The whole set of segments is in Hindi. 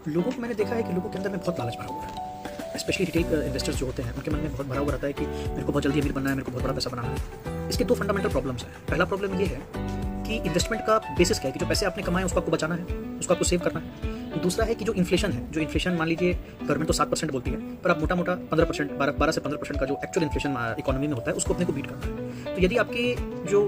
लोगों को मैंने देखा है कि लोगों के अंदर में बहुत लालच भरा हुआ है। स्पेशली रिटेल इन्वेस्टर्स जो होते हैं उनके मन में बहुत भरा हुआ रहता है कि मेरे को बहुत जल्दी अमीर बनना है, मेरे को बहुत बड़ा पैसा बनाना है। इसके दो फंडामेंटल प्रॉब्लम्स हैं। पहला प्रॉब्लम ये है कि इन्वेस्टमेंट का बेसिस क्या है कि जो पैसे आपने कमाए उसको आपको बचाना है, उसको आपको सेव करना है। दूसरा है कि जो इन्फ्लेशन है, जो इन्फ्लेशन मान लीजिए गवर्नमेंट तो 7% बोलती है, पर आप मोटा मोटा 15%, 12 से 15% का जो एक्चुअल इन्फ्लेशन इकोनॉमी में होता है उसको अपने को बीट करना है। तो यदि आपके जो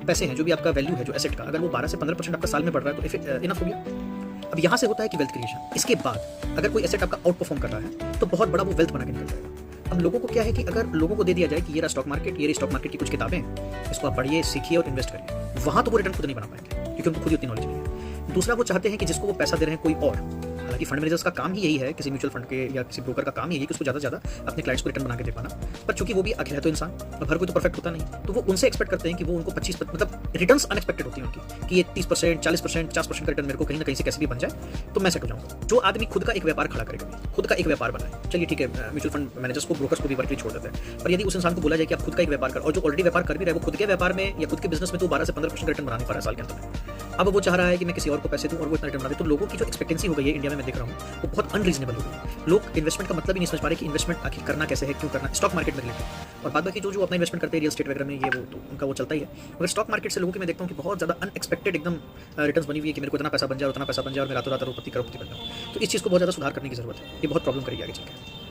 पैसे हैं, जो भी आपका वैल्यू है जो एसेट का, अगर वो 12 से 15% आपका साल में बढ़ रहा है तो इनफ हो गया। अब यहाँ से होता है कि वेल्थ क्रिएशन। इसके बाद अगर कोई एसेट आपका आउट परफॉर्म कर रहा है तो बहुत बड़ा वो वेल्थ बना के निकल जाएगा। अब लोगों को क्या है कि अगर लोगों को दे दिया जाए कि ये रहा स्टॉक मार्केट, ये रही स्टॉक मार्केट की कुछ किताबें, इसको आप पढ़िए, सीखिए और इन्वेस्ट करिए, वहाँ तो वो रिटर्न खुद नहीं बना पाएंगे क्योंकि उनको खुद ही उतनी नॉलेज नहीं है। दूसरा, वो चाहते हैं कि जिसको वो पैसा दे रहे हैं कोई और, हालांकि फंड मैनेजर्स का काम ही यही है, किसी म्यूचुअल फंड के या किसी ब्रोकर का काम ही यही है कि उसको ज़्यादा से ज़्यादा अपने क्लाइंट्स को रिटर्न बना के दे पाना। पर चूंकि वो भी आखिर है तो इंसान, अब हर कोई तो परफेक्ट होता नहीं, तो वो उनसे एक्सपेक्ट करते हैं कि वो उनको 25 मतलब रिटर्न्स अनएक्सपेक्टेड होती है उनकी कि ये 30%, 40%, 50% का रिटर्न मेरे को कहीं ना कहीं से कैसे भी बन जाए तो मैं सेट हो जाऊँगा। जो आदमी खुद का एक व्यापार खड़ा करेगा, खुद का एक व्यापार बनाए, चलिए ठीक है, म्यूचुअल फंड मैनेजर्स को, ब्रोकर्स को भी वर्क छोड़ देते हैं, पर यदि उस इंसान को बोला जाए कि आप खुद का एक व्यापार कर, और जो ऑलरेडी व्यापार कर भी रहा है वो खुद के व्यापार में या खुद के बिजनेस में तो 12 से 15% रिटर्न बना नहीं पा रहा है साल के अंत में, अब वो चाह रहा है कि मैं किसी और को पैसे दूं और वो इतना रिटर्न बना दे, तो लोगों की जो एक्सपेक्टेंसी हो गई है इंडिया में, मैं देख रहा हूँ वो बहुत अनरीजनेबल हो गई है। लोग इन्वेस्टमेंट का मतलब ही नहीं समझ पा रहे कि इन्वेस्टमेंट आखिर करना कैसे है, क्यों करना, स्टॉक मार्केट में रिलेटेड। और बाद बाकी जो अपना इन्वेस्टमेंट करते हैं रियल एस्टेट वगैरह में, ये वो तो उनका वो चलता ही है, मगर स्टॉक मार्केट से लोगों की मैं देखता हूँ कि बहुत ज़्यादा अनएक्सपेक्टेड एकदम रिटर्न्स बनी हुई है कि मेरे को इतना पैसा बन जाए, उतना पैसा बन जाए और मैं रातों रात करोड़पति बन जाऊँ। तो इस चीज़ को बहुत ज़्यादा सुधार करने की जरूरत है, ये बहुत प्रॉब्लम करेगी आगे चलकर।